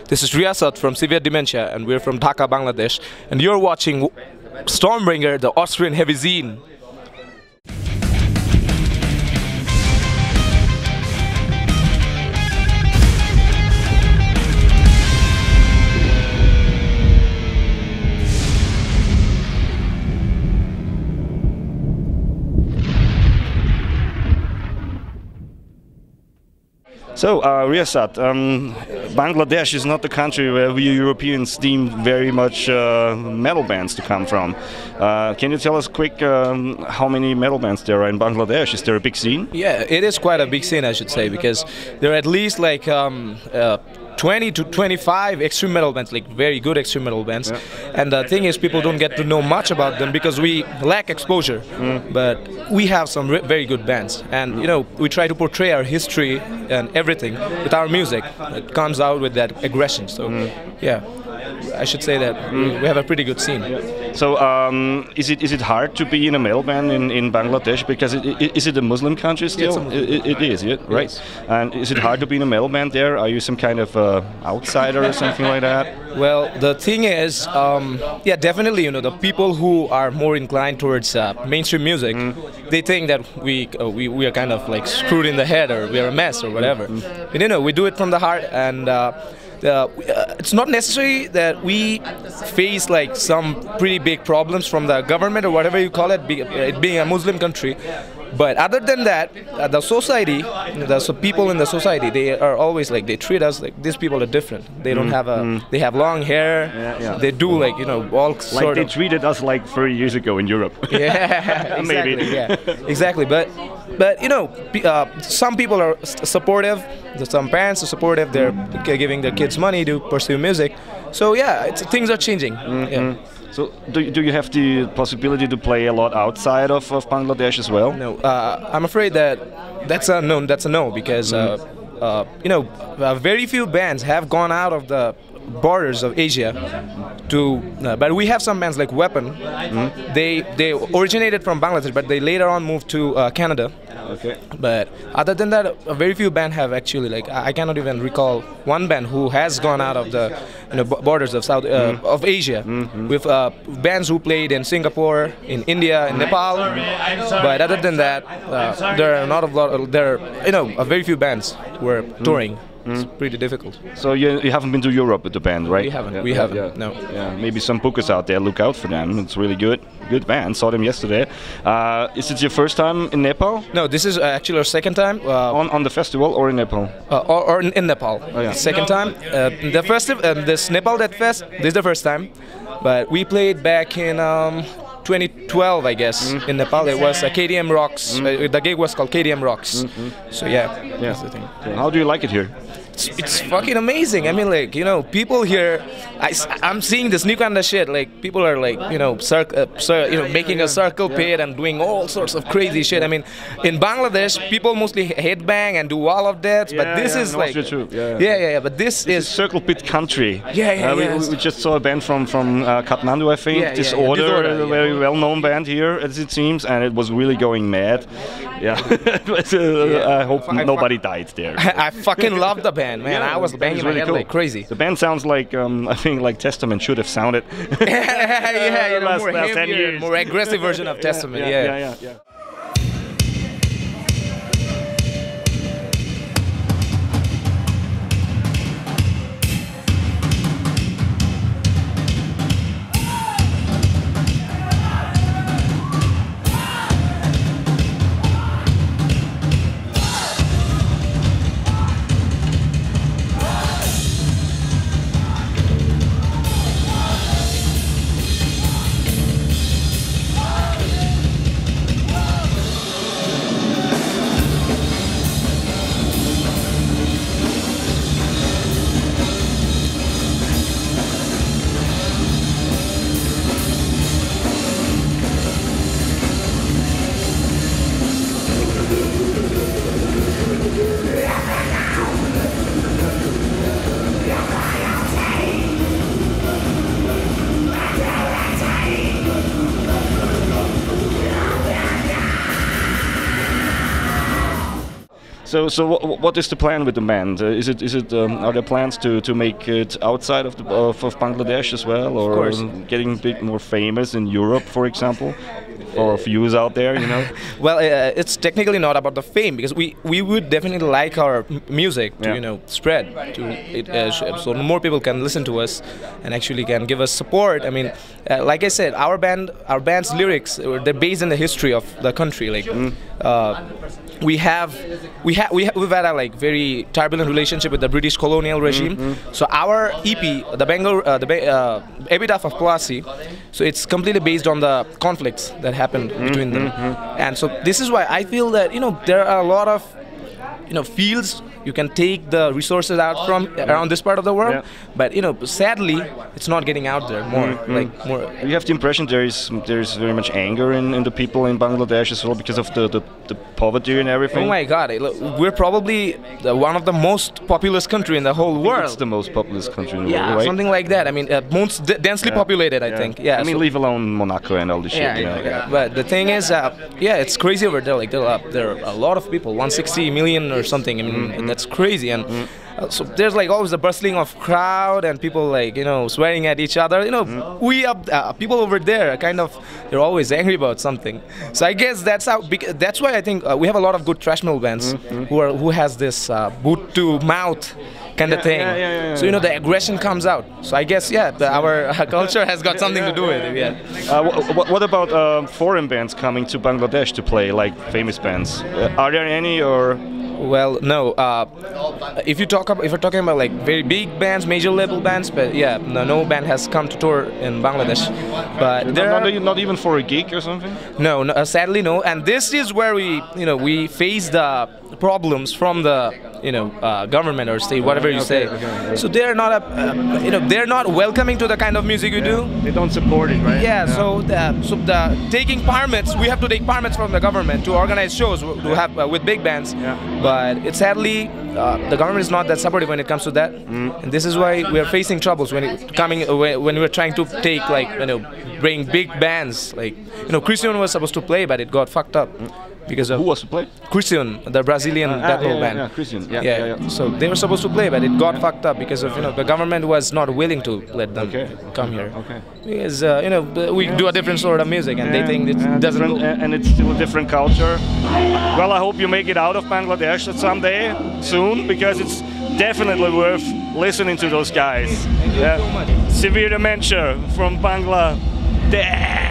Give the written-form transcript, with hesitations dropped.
This is Riasat from Severe Dementia, and we're from Dhaka, Bangladesh. And you're watching Stormbringer, the Austrian heavy zine. So, Riasat, Bangladesh is not the country where we Europeans deem very much metal bands to come from. Can you tell us quick how many metal bands there are in Bangladesh? Is there a big scene? Yeah, it is quite a big scene, I should say, because there are at least like 20 to 25 extreme metal bands, like very good extreme metal bands. Yeah. And the thing is, people don't get to know much about them because we lack exposure. But we have some very good bands, and you know, we try to portray our history and everything with our music. It comes out with that aggression. So yeah, I should say that we have a pretty good scene. So is it hard to be in a metal band in Bangladesh, because is it a Muslim country still? It is, yeah, right? Yes. And is it hard to be in a metal band there? Are you some kind of outsider or something like that? Well, the thing is, yeah, definitely, you know, the people who are more inclined towards mainstream music, they think that we are kind of like screwed in the head, or we are a mess or whatever. But you know, we do it from the heart, and it's not necessary that we face like some pretty big problems from the government or whatever you call it, it being a Muslim country. But other than that, the society, the people in the society, they are always like, they treat us like these people are different. They don't have a, they have long hair. They do like, you know, all like sort they of. treated us like 30 years ago in Europe. Yeah, exactly. Maybe. Yeah, exactly. But you know, some people are supportive. Some parents are supportive. They're giving their kids money to pursue music. So yeah, things are changing. Yeah. So do you have the possibility to play a lot outside of Bangladesh as well? No, I'm afraid that's a no. That's a no, because you know, very few bands have gone out of the borders of Asia to, but we have some bands like Weapon. They originated from Bangladesh, but they later on moved to Canada. Okay. But other than that, very few bands have actually, like, I cannot even recall one band who has gone out of the, you know, borders of South of Asia, with bands who played in Singapore, in India, in Nepal. But other than that, there are not a lot. There are, you know, very few bands who are touring. It's pretty difficult. So you haven't been to Europe with the band, right? We haven't. Yeah, we haven't. No. Yeah, maybe some bookers out there, look out for them. It's really good band. Saw them yesterday. Is it your first time in Nepal? No, this is actually our second time. On the festival or in Nepal? Or in Nepal. Oh, yeah. Second time. The first, this Nepal Death Fest, this is the first time. But we played back in 2012, I guess, in Nepal. It was KDM Rocks. The gig was called KDM Rocks. So yeah, that's the thing. So how do you like it here? It's fucking amazing. I mean, like, you know, people here, I'm seeing this new kind of shit. Like, people are like, you know, making a circle pit and doing all sorts of crazy shit. I mean, in Bangladesh, people mostly headbang and do all of that. But this is like, but this is circle pit country. Yeah. We just saw a band from Kathmandu, I think. Disorder, a very well-known band here, as it seems, and it was really going mad. Yeah, but, I hope nobody died there. I fucking love the band. Man, I was banging my head like crazy. The band sounds like, I think, like Testament should have sounded. Yeah, you know, last more 10 heavier, years. more aggressive version of Testament. Yeah. What is the plan with the band? Are there plans to make it outside of of Bangladesh as well, or getting a bit more famous in Europe, for example? Or views out there, you know? Well, it's technically not about the fame, because we would definitely like our music to spread to it, so more people can listen to us and actually can give us support. I mean, like I said, our band's lyrics, they're based in the history of the country. Like we've had a like very turbulent relationship with the British colonial regime. So our EP, the Epitaph of Plassey, so it's completely based on the conflicts that happened between them. And so this is why I feel that there are a lot of fields you can take the resources out from around this part of the world, but sadly it's not getting out there more. More. You have the impression there is very much anger in the people in Bangladesh as well because of the poverty and everything. Oh my God, we're probably one of the most populous country in the whole world. It's the most populous country in the world, right? Something like that. I mean, most densely populated, I think. Yeah. I mean, leave alone Monaco and all this shit. But the thing is, it's crazy over there. Like there are a lot of people, 160 million or something. I mean, that's crazy. And so there's like always a bustling of crowd and people like swearing at each other. People over there are they're always angry about something. So I guess that's why I think we have a lot of good thrash metal bands who has this boot to mouth kind of thing. So the aggression comes out. So I guess our culture has got something to do with it. What about foreign bands coming to Bangladesh to play, like famous bands? Are there any or? Well, no. If you're talking about like very big bands, major label bands, but no band has come to tour in Bangladesh. But not even for a gig or something. No, sadly no. And this is where we face the problems from the government or state, whatever you say. So they're not they're not welcoming to the kind of music we do. They don't support it, right? So taking permits, we have to take permits from the government to organize shows to have with big bands. But it's sadly the government is not that supportive when it comes to that, and this is why we are facing troubles when we're trying to take bring big bands. Like Christian was supposed to play, but it got fucked up. Because of who was to play? Christian, the Brazilian death metal band. Yeah, Christian. So they were supposed to play, but it got fucked up because of the government was not willing to let them come here. Because we do a different sort of music, and they think it doesn't. And it's still a different culture. Well, I hope you make it out of Bangladesh someday soon, because it's definitely worth listening to those guys. Thank you so much. Severe Dementia from Bangladesh.